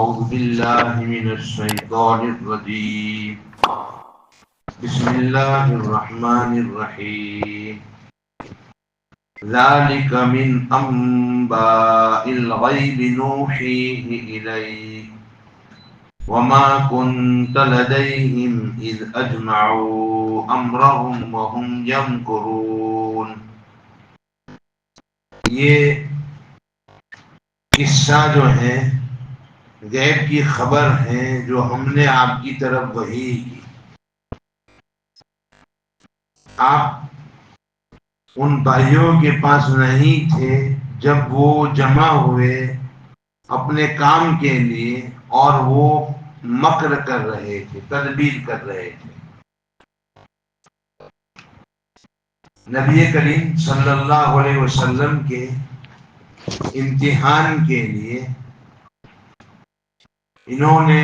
أعوذ بالله من الشيطان الرجيم. بسم الله الرحمن الرحيم. ذلك من أنباء الغيب نوحيه إليك وما كنت لديهم إذ أجمعوا أمرهم وهم يمكرون. یہ قصہ جو ہے غیب کی خبر ہے جو ہم نے آپ کی طرف وحی کی. آپ ان بھائیوں کے پاس نہیں تھے جب وہ جمع ہوئے اپنے کام کے لیے اور وہ مکر کر رہے تھے، تدبیر کر رہے تھے. نبی کریم صلی اللہ علیہ وسلم کے امتحان کے لیے انہوں نے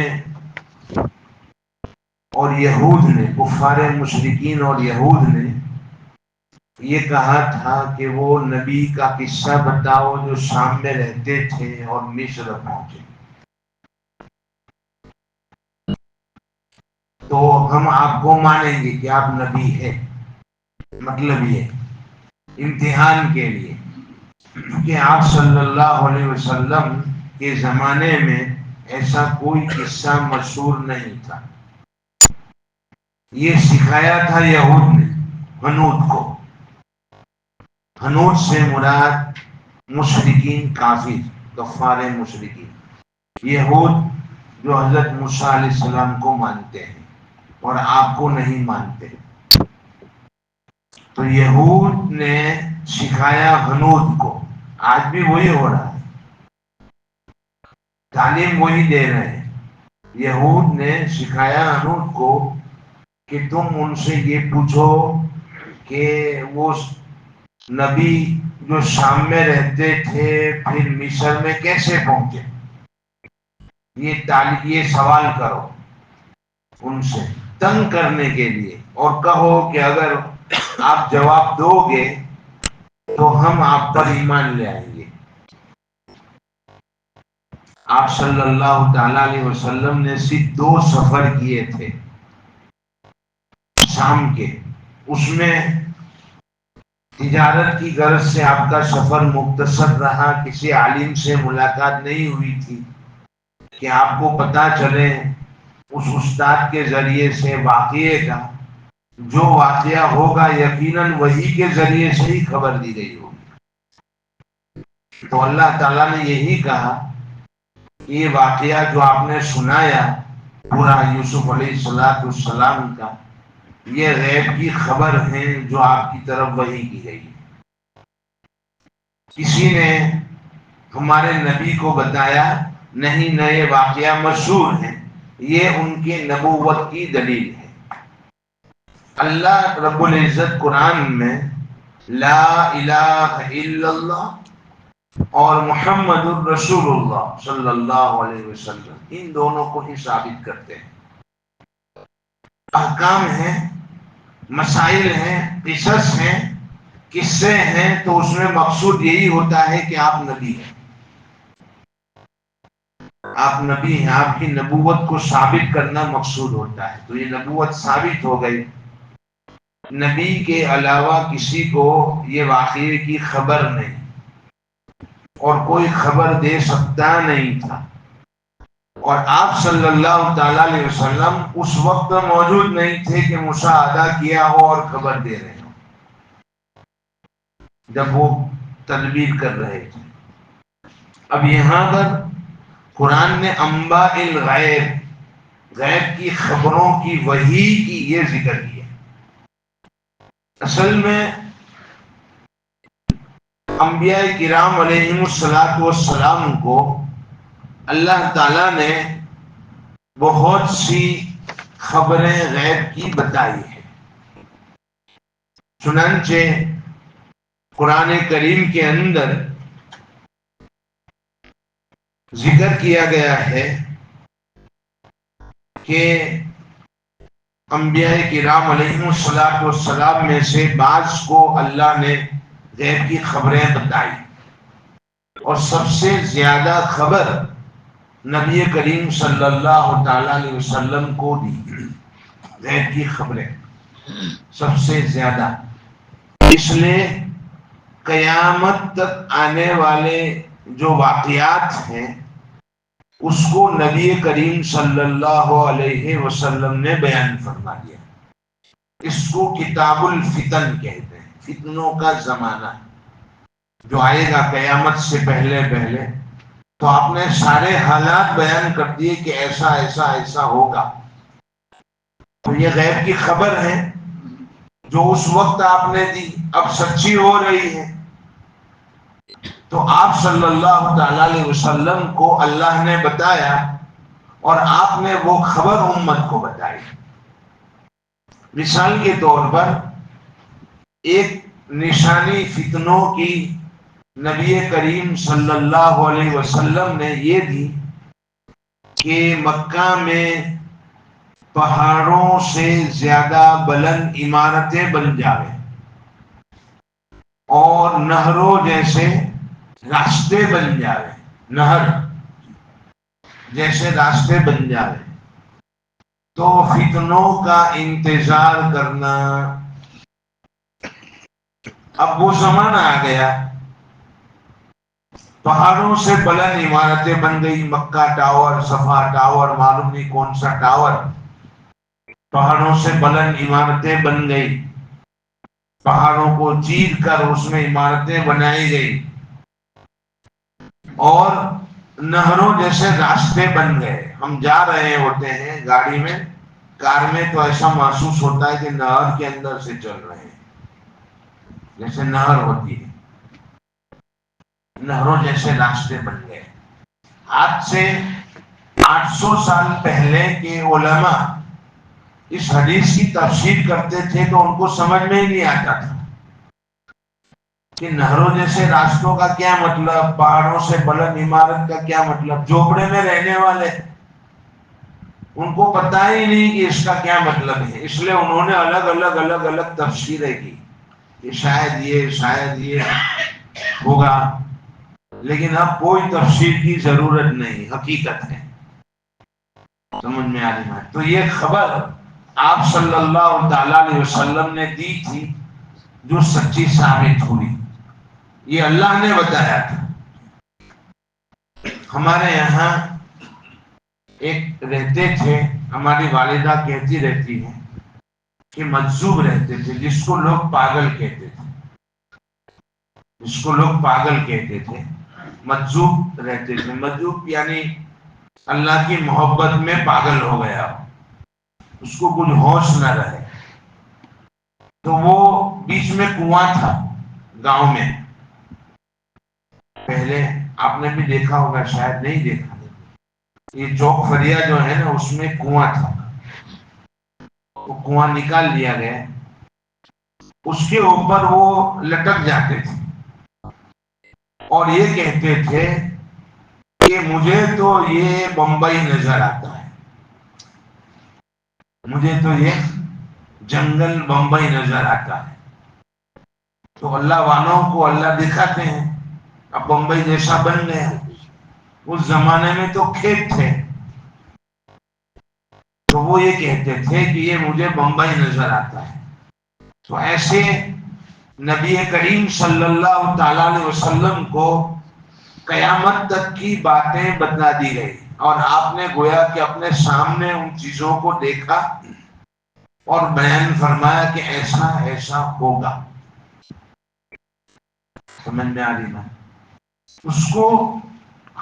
اور یہود نے، کفار مشرکین اور یہود نے یہ کہا تھا کہ وہ نبی کا قصہ بتاؤ جو شام میں رہتے تھے اور مصر پہنچے تو ہم آپ کو مانیں گے کہ آپ نبی ہیں. مطلب یہ امتحان کے لیے کہ آپ صلی اللہ علیہ وسلم کے زمانے میں ایسا کوئی قصہ مشہور نہیں تھا. یہ سکھایا تھا یہود نے ہنود کو. ہنود سے مراد مشرکین کافر، کفار مشرکین. یہود جو حضرت موسیٰ علیہ السلام کو مانتے ہیں اور آپ کو نہیں مانتے. تو یہود نے سکھایا ہنود کو. آج بھی وہی ہو رہا ہے، تعلیم وہی دے رہے ہیں. یہود نے سکھایا ہنود کو کہ تم ان سے یہ پوچھو کہ وہ نبی جو شام میں رہتے تھے پھر مصر میں کیسے پہنچے. یہ سوال کرو ان سے تنگ کرنے کے لیے، اور کہو کہ اگر آپ جواب دو گے تو ہم آپ پر ایمان لے آئیں گے. آپ صلی اللہ تعالی علیہ وسلم نے صرف 2 سفر کیے تھے شام کے. اس میں تجارت کی غرض سے آپ کا سفر مختصر رہا. کسی عالم سے ملاقات نہیں ہوئی تھی کہ آپ کو پتہ چلے اس استاد کے ذریعے سے واقعے کا. جو واقعہ ہوگا یقیناً وحی کے ذریعے سے ہی خبر دی گئی ہوگی. تو اللہ تعالیٰ نے یہی کہا کہ یہ واقعہ جو آپ نے سنایا پورا یوسف علیہ السلام کا، یہ غیب کی خبر ہے جو آپ کی طرف وحی کی گئی ہے. کسی نے ہمارے نبی کو بتایا نہیں، نئے واقعہ مشہور ہیں. یہ ان کی نبوت کی دلیل ہے. اللہ رب العزت قرآن میں لا الہ الا اللہ اور محمد الرسول اللہ صلی اللہ علیہ وسلم ان دونوں کو ہی ثابت کرتے ہیں. احکام ہیں، مسائل ہیں، قصص ہیں، قصے ہیں، تو اس میں مقصود یہی ہوتا ہے کہ آپ نبی ہیں. آپ نبی ہیں، آپ کی نبوت کو ثابت کرنا مقصود ہوتا ہے. تو یہ نبوت ثابت ہو گئی. نبی کے علاوہ کسی کو یہ واقعے کی خبر نہیں اور کوئی خبر دے سکتا نہیں تھا. اور آپ صلی اللہ تعالی علیہ وسلم اس وقت موجود نہیں تھے کہ مشاہدہ کیا ہو اور خبر دے رہے ہو جب وہ تدبیر کر رہے تھے. اب یہاں پر قرآن نے انباء الغیب، غیب کی خبروں کی وحی کی یہ ذکر کیا. اصل میں انبیاء کرام علیہم السلام کو اللہ تعالیٰ نے بہت سی خبریں غیب کی بتائی ہیں. چنانچہ قرآن کریم کے اندر ذکر کیا گیا ہے کہ انبیاء کرام علیہم السلام میں سے بعض کو اللہ نے غیب کی خبریں بتائی، اور سب سے زیادہ خبر نبی کریم صلی اللہ تعالی علیہ وسلم کو دی غیب کی خبریں سب سے زیادہ. اس لیے قیامت تک آنے والے جو واقعات ہیں اس کو نبی کریم صلی اللہ علیہ وسلم نے بیان فرما دیا. اس کو کتاب الفتن کہتے ہیں، فتنوں کا زمانہ جو آئے گا قیامت سے پہلے پہلے. تو آپ نے سارے حالات بیان کر دیے کہ ایسا ایسا ایسا ہوگا. تو یہ غیب کی خبر ہے جو اس وقت آپ نے دی، اب سچی ہو رہی ہے. تو آپ صلی اللہ تعالی علیہ وسلم کو اللہ نے بتایا اور آپ نے وہ خبر امت کو بتائی. مثال کے طور پر ایک نشانی فتنوں کی نبی کریم صلی اللہ علیہ وسلم نے یہ دی کہ مکہ میں پہاڑوں سے زیادہ بلند عمارتیں بن جاویں اور نہروں جیسے راستے بن جاویں، نہر جیسے راستے بن جاویں. تو فتنوں کا انتظار کرنا. اب وہ زمانہ آ گیا، پہاڑوں سے بلند عمارتیں بن گئی، مکہ ٹاور، صفا ٹاور، معلوم نہیں کون سا ٹاور، پہاڑوں سے بلند عمارتیں بن گئی. پہاڑوں کو چیر کر اس میں عمارتیں بنائی گئی اور نہروں جیسے راستے بن گئے. ہم جا رہے ہوتے ہیں گاڑی میں، کار میں، تو ایسا محسوس ہوتا ہے کہ نہر کے اندر سے چل رہے ہیں، جیسے نہر ہوتی ہے. نہروں جیسے راستے بن گئے. آج سے 800 سال پہلے کے علماء اس حدیث کی تفسیر کرتے تھے تو ان کو سمجھ میں ہی نہیں آتا تھا کہ نہروں جیسے راستوں کا کیا مطلب، پہاڑوں سے بلند عمارت کا کیا مطلب. جھوپڑے میں رہنے والے ان کو پتا ہی نہیں کہ اس کا کیا مطلب ہے. اس لیے انہوں نے الگ الگ تفسیریں کی کہ شاید یہ ہوگا، لیکن اب کوئی تفسیر کی ضرورت نہیں، حقیقت ہے. سمجھ میں آ رہی ہے؟ تو یہ خبر آپ صلی اللہ تعالی علیہ وسلم نے دی تھی جو سچی ثابت ہوئی. یہ اللہ نے بتایا تھا. ہمارے یہاں ایک رہتے تھے، ہماری والدہ کہتی رہتی ہے کہ مجذوب رہتے تھے، جس کو لوگ پاگل کہتے تھے، جس کو لوگ پاگل کہتے تھے، مجذوب رہتے تھے. مجذوب یعنی اللہ کی محبت میں پاگل ہو گیا، اس کو کچھ ہوش نہ رہے. تو وہ بیچ میں کنواں تھا گاؤں میں. پہلے آپ نے بھی دیکھا ہوگا، شاید نہیں دیکھا، یہ چوک فریا جو ہے نا اس میں کنواں تھا. وہ کنواں نکال لیا گیا، اس کے اوپر وہ لٹک جاتے تھے اور یہ کہتے تھے کہ مجھے تو یہ بمبئی نظر آتا ہے، مجھے تو یہ جنگل بمبئی نظر آتا ہے. تو اللہ والوں کو اللہ دکھاتے ہیں، اب بمبئی جیسا بن گیا. اس زمانے میں تو کھیت تھے، تو وہ یہ کہتے تھے کہ یہ مجھے بمبئی نظر آتا ہے. تو ایسے نبی کریم صلی اللہ تعالی علیہ وسلم کو قیامت تک کی باتیں بتا دی گئی اور آپ نے گویا کہ اپنے سامنے ان چیزوں کو دیکھا اور بیان فرمایا کہ ایسا ایسا ہوگا. سمجھ میں آ رہی نا؟ اس کو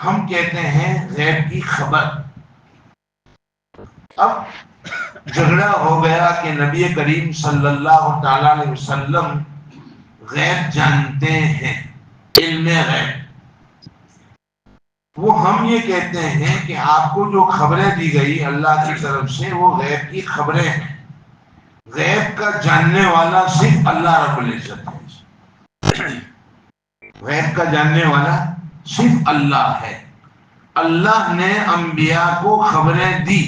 ہم کہتے ہیں غیب کی خبر. اب جھگڑا ہو گیا کہ نبی کریم صلی اللہ تعالی علیہ وسلم غیب جانتے ہیں، علم غیب. وہ ہم یہ کہتے ہیں کہ آپ کو جو خبریں دی گئی اللہ کی طرف سے وہ غیب کی خبریں ہیں. غیب کا جاننے والا صرف اللہ رب العزت ہے. غیب کا جاننے والا صرف اللہ ہے. اللہ نے انبیاء کو خبریں دی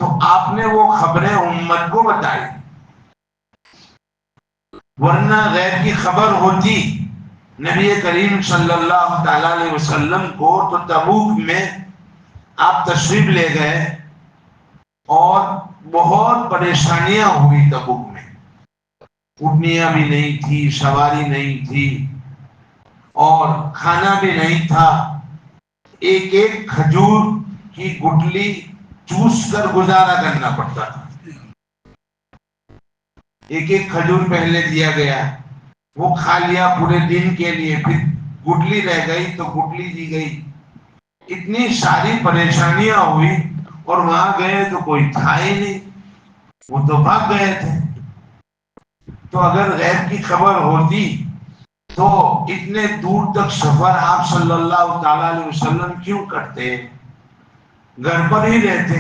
تو آپ نے وہ خبریں امت کو بتائی، ورنہ غیب کی خبر ہوتی نبی کریم صلی اللہ تعالی علیہ وسلم کو تو تبوک میں آپ تشریف لے گئے اور بہت پریشانیاں ہوئی تبوک میں، اٹھنیاں بھی نہیں تھی، سواری نہیں تھی اور کھانا بھی نہیں تھا، ایک ایک کھجور کی گٹلی چوس کر گزارا کرنا پڑتا تھا۔ ایک ایک کھجور پہلے دیا گیا، وہ کھا لیا پورے دن کے لیے، پھر گٹلی رہ گئی تو گٹلی دی گئی۔ اتنی ساری پریشانیاں ہوئی اور وہاں گئے تو کوئی تھا ہی نہیں، وہ تو بھاگ گئے تھے۔ تو اگر غیب کی خبر ہوتی تو اتنے دور تک سفر آپ صلی اللہ تعالی علیہ وسلم کیوں کرتے؟ گھر پر ہی رہتے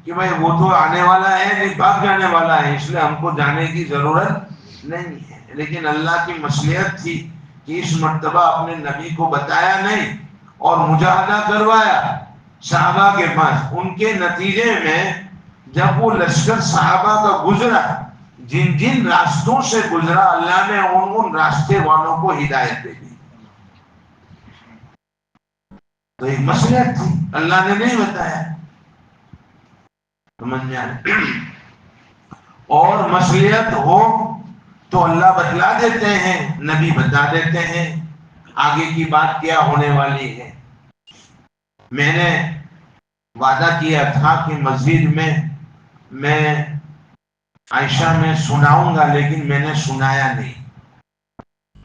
کہ بھائی وہ تو آنے والا ہے، نہیں بھاگ جانے والا ہے، اس لیے ہم کو جانے کی ضرورت نہیں ہے۔ لیکن اللہ کی مصلحت تھی کہ اس مرتبہ اپنے نبی کو بتایا نہیں اور مجاہدہ کروایا صحابہ کے پاس۔ ان کے نتیجے میں جب وہ لشکر صحابہ کا گزرا، جن جن راستوں سے گزرا، اللہ نے ان راستے والوں کو ہدایت دے دی۔ تو ایک مصلحت تھی، اللہ نے نہیں بتایا، سمجھ میں آئے؟ اور مصلحت ہو تو اللہ بتلا دیتے ہیں، نبی بتا دیتے ہیں آگے کی بات کیا ہونے والی ہے۔ میں نے وعدہ کیا تھا کہ مسجد میں عائشہ میں سناؤں گا، لیکن میں نے سنایا نہیں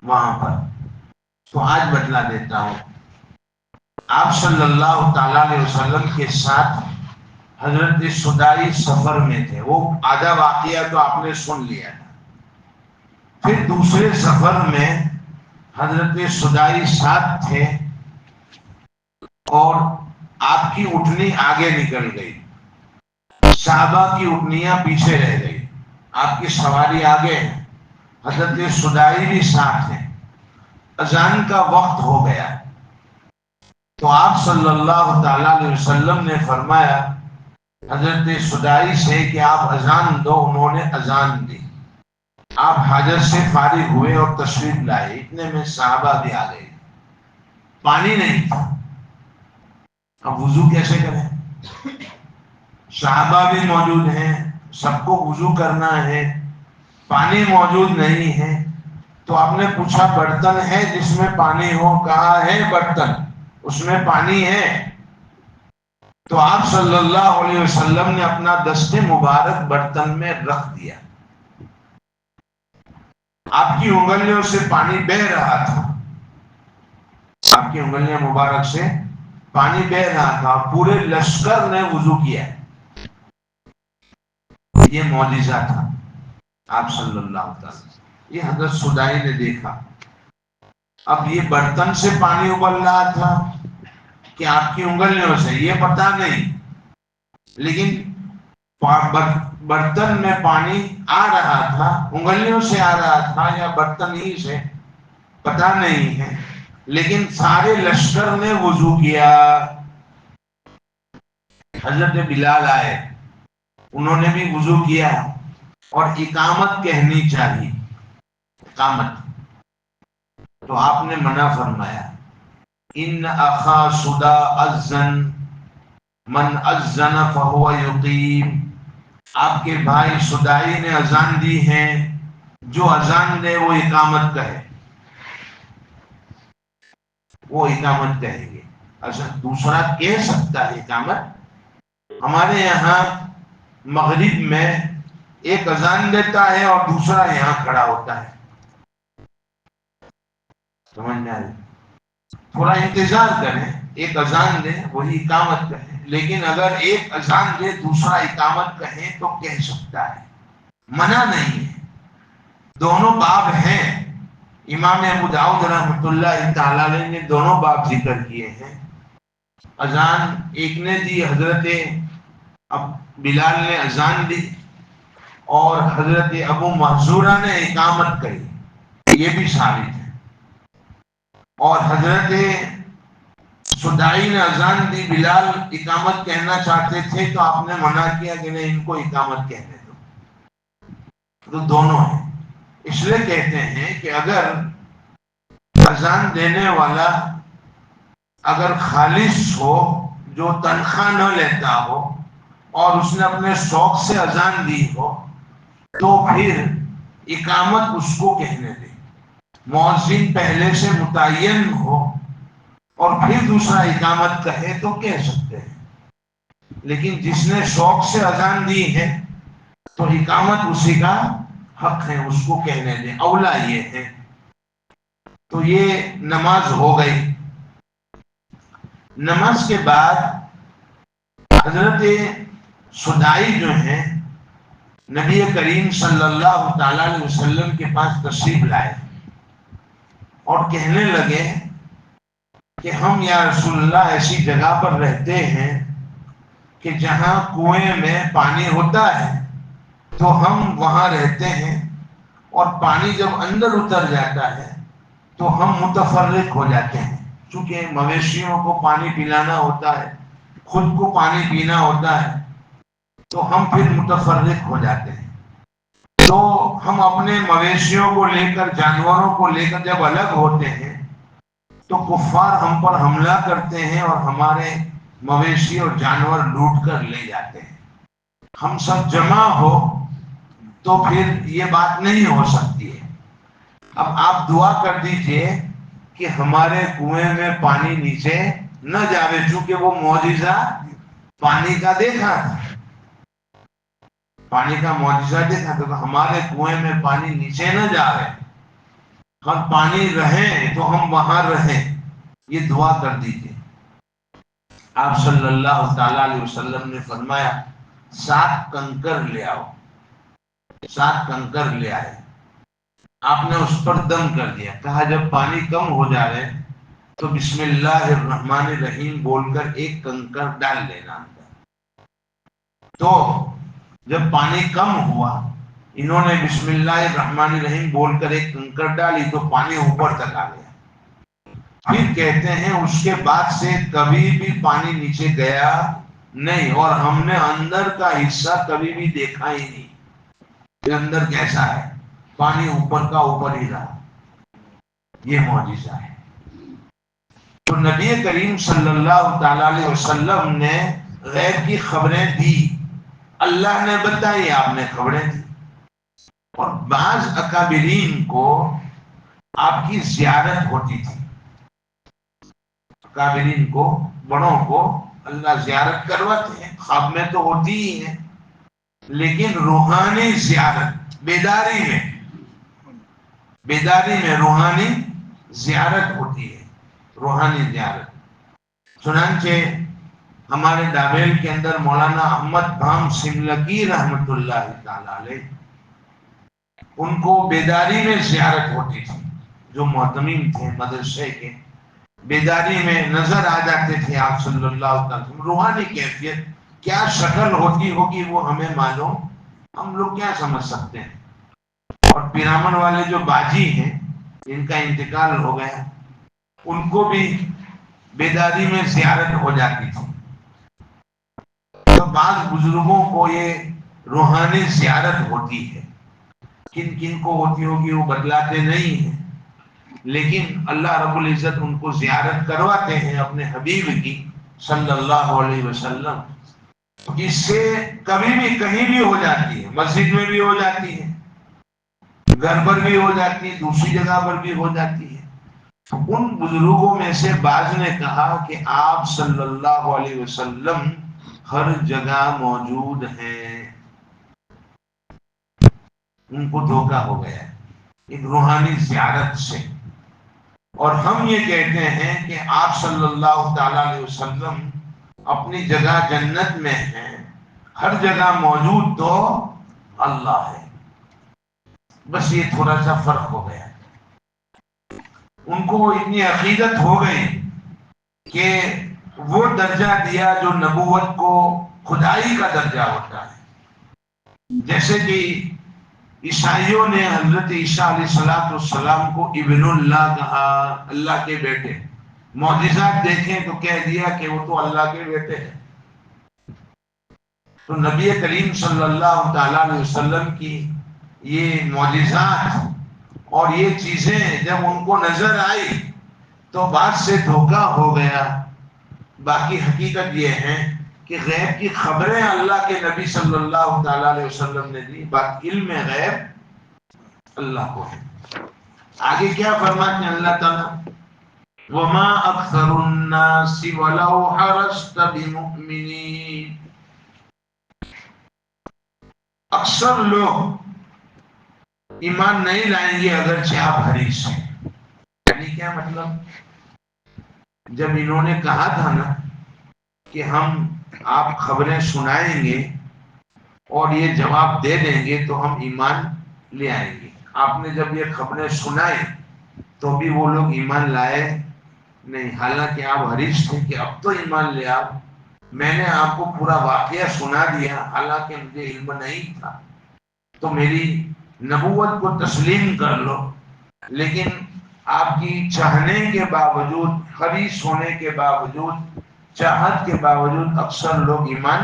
وہاں پر، تو آج بتلا دیتا ہوں۔ آپ صلی اللہ تعالی علیہ وسلم کے ساتھ حضرت سدائی سفر میں تھے، وہ آدھا واقعہ تو آپ نے سن لیا تھا۔ پھر دوسرے سفر میں حضرت سدائی ساتھ تھے اور آپ کی اٹھنی آگے نکل گئی، صحابہ کی اٹھنیاں پیچھے رہ گئی، آپ کی سواری آگے، حضرت سدائی بھی ساتھ ہیں۔ اذان کا وقت ہو گیا تو آپ صلی اللہ تعالی علیہ وسلم نے فرمایا حضرت سدائی سے کہ آپ اذان دو۔ انہوں نے اذان دی، آپ حاجت سے فارغ ہوئے اور تشریف لائے، اتنے میں صحابہ بھی آ گئے، پانی نہیں تھا، اب وضو کیسے کریں؟ صحابہ بھی موجود ہیں، سب کو وضو کرنا ہے، پانی موجود نہیں ہے۔ تو آپ نے پوچھا برتن ہے جس میں پانی ہو؟ کہا ہے برتن، اس میں پانی ہے۔ تو آپ صلی اللہ علیہ وسلم نے اپنا دست مبارک برتن میں رکھ دیا، آپ کی انگلیوں سے پانی بہہ رہا تھا، آپ کی انگلیاں مبارک سے پانی بہہ رہا تھا، پورے لشکر نے وضو کیا۔ یہ معجزہ تھا آپ صلی اللہ علیہ وسلم، یہ حضرت سدائی نے دیکھا۔ اب یہ برتن سے پانی ابل رہا تھا کہ آپ کی انگلیوں سے، یہ پتہ نہیں، لیکن برتن میں پانی آ رہا تھا، انگلیوں سے آ رہا تھا یا برتن ہی سے، پتہ نہیں ہے، لیکن سارے لشکر نے وضو کیا۔ حضرت بلال آئے، انہوں نے بھی وضو کیا اور اقامت کہنی چاہیے، اقامت۔ تو آپ نے منع فرمایا، ان اخا سدا اذن من اذن فهو یقیم، آپ کے بھائی سدائی نے اذان دی ہے، جو اذان دے وہ اقامت کہے، وہ اقامت کہیں گے۔ اچھا دوسرا کہہ سکتا ہے اقامت؟ ہمارے یہاں مغرب میں ایک اذان دیتا ہے اور دوسرا یہاں کھڑا ہوتا ہے، سمجھ میں آئی؟ تھوڑا انتظار کریں، ایک اذان دے وہی اقامت کہیں، لیکن اگر ایک اذان دے دوسرا اقامت کہیں تو کہہ سکتا ہے، منع نہیں ہے۔ دونوں باب ہیں، امام ابو داؤد رحمۃ اللہ تعالی علیہ نے دونوں باب ذکر کیے ہیں۔ اذان ایک نے دی، حضرت بلال نے اذان دی، اور حضرت ابو محذورہ نے اقامت کہی، یہ بھی ثابت ہے۔ اور حضرت سدائی نے اذان دی، بلال اقامت کہنا چاہتے تھے تو آپ نے منع کیا کہ نہیں، ان کو اقامت کہنے دو۔ تو دونوں ہیں، اس لیے کہتے ہیں کہ اگر اذان دینے والا اگر خالص ہو، جو تنخواہ نہ لیتا ہو اور اس نے اپنے شوق سے اذان دی ہو تو پھر اقامت اس کو کہنے دے. مؤذن پہلے سے متعین ہو اور پھر دوسرا اقامت کہے تو کہہ سکتے ہیں، لیکن جس نے شوق سے اذان دی ہے تو اقامت اسی کا حق ہے، اس کو کہنے دیں، اولا یہ ہے. تو یہ نماز ہو گئی. نماز کے بعد حضرت سدائی جو ہیں نبی کریم صلی اللہ تعالی علیہ وسلم کے پاس تشریف لائے اور کہنے لگے کہ ہم یا رسول اللہ ایسی جگہ پر رہتے ہیں کہ جہاں کنویں میں پانی ہوتا ہے تو ہم وہاں رہتے ہیں، اور پانی جب اندر اتر جاتا ہے تو ہم متفرق ہو جاتے ہیں. چونکہ مویشیوں کو پانی پلانا ہوتا ہے، خود کو پانی پینا ہوتا ہے، تو ہم پھر متفرق ہو جاتے ہیں. تو ہم اپنے مویشیوں کو لے کر، جانوروں کو لے کر جب الگ ہوتے ہیں تو کفار ہم پر حملہ کرتے ہیں اور ہمارے مویشی اور جانور لوٹ کر لے جاتے ہیں. ہم سب جمع ہو تو پھر یہ بات نہیں ہو سکتی ہے. اب آپ دعا کر دیجئے کہ ہمارے کنویں میں پانی نیچے نہ جاوے، چونکہ وہ معجزہ پانی کا دیکھا تھا، پانی کا معجزہ دیکھا تھا، تو ہمارے کنویں میں پانی نیچے نہ جاوے، ہم پانی رہیں تو ہم وہاں رہیں. یہ دعا کر دیجئے. آپ صلی اللہ تعالی علیہ وسلم نے فرمایا 7 کنکر لے آؤ. 7 کنکر لے آئے. آپ نے اس پر دم کر دیا. کہا جب پانی کم ہو جائے تو بسم اللہ الرحمن الرحیم بول کر 1 کنکر ڈال لینا. تو جب پانی کم ہوا انہوں نے بسم اللہ الرحمن الرحیم بول کر 1 کنکر ڈالی تو پانی اوپر تک آ گیا. پھر کہتے ہیں اس کے بعد سے کبھی بھی پانی نیچے گیا نہیں، اور ہم نے اندر کا حصہ کبھی بھی دیکھا ہی نہیں کہ اندر کیسا ہے. پانی اوپر کا اوپر ہی رہا. یہ معجزہ ہے. تو نبی کریم صلی اللہ تعالی علیہ وسلم نے غیب کی خبریں دی، اللہ نے بتائی، آپ نے خبریں دی. اور بعض اکابرین کو آپ کی زیارت ہوتی تھی. اکابرین کو، بڑوں کو اللہ زیارت کرواتے ہیں، خواب میں تو ہوتی ہی ہے، لیکن روحانی زیارت بیداری میں روحانی زیارت ہوتی ہے. روحانی زیارت. چنانچہ ہمارے ڈابیل کے اندر مولانا احمد بھام سملکی رحمت اللہ تعالی علیہ، ان کو بیداری میں زیارت ہوتی تھی. جو محتمین تھے مدرسے کے، بیداری میں نظر آ جاتے تھے آپ صلی اللہ علیہ وسلم. روحانی کیفیت کیا شکل ہوتی ہوگی وہ ہمیں معلوم، ہم لوگ کیا سمجھ سکتے ہیں. اور پیرامن والے جو باجی ہیں جن کا انتقال ہو گیا، ان کو بھی بیداری میں زیارت ہو جاتی تھی. تو بعض بزرگوں کو یہ روحانی زیارت ہوتی ہے. کن کن کو ہوتی ہوگی وہ بتلاتے نہیں ہیں، لیکن اللہ رب العزت ان کو زیارت کرواتے ہیں اپنے حبیب کی صلی اللہ علیہ وسلم. اس سے کبھی بھی کہیں بھی ہو جاتی ہے، مسجد میں بھی ہو جاتی ہے، گھر پر بھی ہو جاتی ہے، دوسری جگہ پر بھی ہو جاتی ہے. ان بزرگوں میں سے بعض نے کہا کہ آپ صلی اللہ علیہ وسلم ہر جگہ موجود ہیں. ان کو دھوکہ ہو گیا ایک روحانی زیارت سے. اور ہم یہ کہتے ہیں کہ آپ صلی اللہ تعالی علیہ وسلم اپنی جگہ جنت میں ہیں، ہر جگہ موجود تو اللہ ہے. بس یہ تھوڑا سا فرق ہو گیا. ان کو اتنی عقیدت ہو گئی کہ وہ درجہ دیا جو نبوت کو خدائی کا درجہ ہوتا ہے. جیسے کہ عیسائیوں نے حضرت عیسیٰ علیہ السلام کو ابن اللہ کہا، اللہ کے بیٹے. معجزات دیکھیں تو کہہ دیا کہ وہ تو اللہ کے بیٹے ہیں. تو نبی کریم صلی اللہ تعالی علیہ وسلم کی یہ معجزات اور یہ چیزیں جب ان کو نظر آئی تو بات سے دھوکہ ہو گیا. باقی حقیقت یہ ہے کہ غیب کی خبریں اللہ کے نبی صلی اللہ تعالی علیہ وسلم نے دی، باقی علم غیب اللہ کو ہے۔ آگے کیا فرماتے ہیں اللہ تعالیٰ؟ وَمَا أَكْثَرُ النَّاسِ وَلَوْ حَرَصْتَ بِمُؤْمِنِينَ، اکثر لوگ ایمان نہیں لائیں گے اگرچہ آپ حریص ہیں۔ یعنی کیا مطلب؟ جب انہوں نے کہا تھا نا کہ ہم آپ خبریں سنائیں گے اور یہ جواب دے دیں گے تو ہم ایمان لے آئیں گے، آپ نے جب یہ خبریں سنائی تو بھی وہ لوگ ایمان لائے نہیں، حالانکہ آپ حریص تھے کہ اب تو ایمان لے آؤ، میں نے آپ کو پورا واقعہ سنا دیا حالانکہ مجھے علم نہیں تھا، تو میری نبوت کو تسلیم کر لو۔ لیکن آپ کی چاہنے کے باوجود، حریص ہونے کے باوجود، چاہت کے باوجود اکثر لوگ ایمان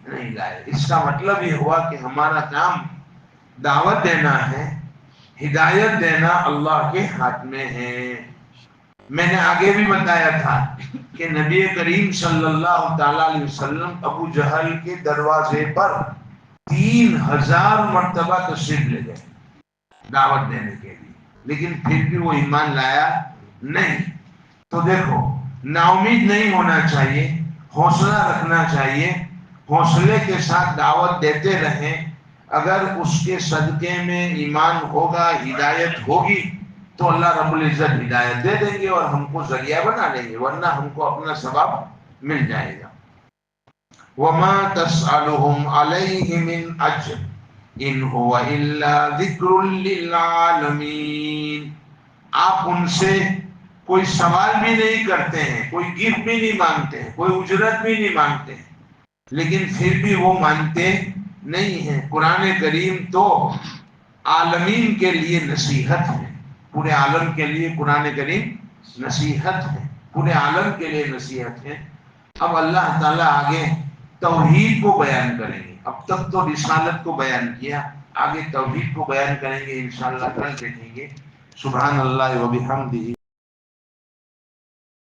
نہیں لائے۔ اس کا مطلب یہ ہوا کہ ہمارا کام دعوت دینا ہے، ہدایت دینا اللہ کے ہاتھ میں ہے۔ میں نے آگے بھی بتایا تھا کہ نبی کریم صلی اللہ تعالی علیہ وسلم ابو جہل کے دروازے پر 3000 مرتبہ تشریف لے گئے دعوت دینے کے لیے، لیکن پھر بھی وہ ایمان لایا نہیں۔ تو دیکھو، نا امید نہیں ہونا چاہیے، حوصلہ رکھنا چاہیے، حوصلے کے ساتھ دعوت دیتے رہیں۔ اگر اس کے صدقے میں ایمان ہوگا، ہدایت ہوگی تو اللہ رب العزت ہدایت دے دیں گے اور ہم کو ذریعہ بنا لیں گے، ورنہ ہم کو اپنا ثواب مل جائے گا۔ وَمَا تَسْأَلُهُمْ عَلَيْهِ مِنْ أَجْرٍ إِنْ هُوَ إِلَّا ذِكْرٌ لِّلْعَالَمِينَ، آپ ان سے کوئی سوال بھی نہیں کرتے ہیں، کوئی گفٹ بھی نہیں مانگتے ہیں، کوئی اجرت بھی نہیں مانگتے ہیں، لیکن پھر بھی وہ مانتے نہیں ہیں۔ قرآن کریم تو عالمین کے لیے نصیحت ہے، پورے عالم کے لیے قرآن کریم نصیحت ہے، پورے عالم کے لیے نصیحت ہے۔ اب اللہ تعالیٰ آگے توحید کو بیان کریں گے، اب تک تو رسالت کو بیان کیا، آگے توحید کو بیان کریں گے، انشاءاللہ کل دیکھیں گے۔ سبحان اللہ و بحمدہ۔